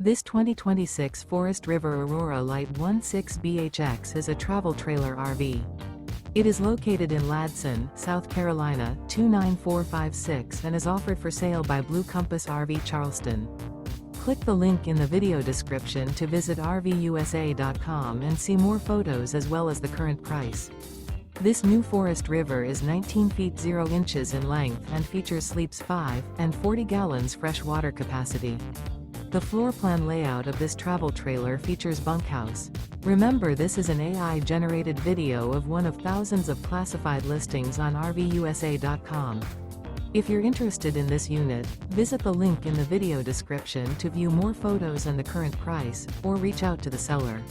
This 2026 Forest River Aurora Light 16BHX is a travel trailer RV. It is located in Ladson, South Carolina, 29456 and is offered for sale by Blue Compass RV Charleston. Click the link in the video description to visit RVUSA.com and see more photos as well as the current price. This new Forest River is 19 feet 0 inches in length and features sleeps 5 and 40 gallons fresh water capacity. The floor plan layout of this travel trailer features bunkhouse. Remember, this is an AI-generated video of one of thousands of classified listings on RVUSA.com. If you're interested in this unit, visit the link in the video description to view more photos and the current price, or reach out to the seller.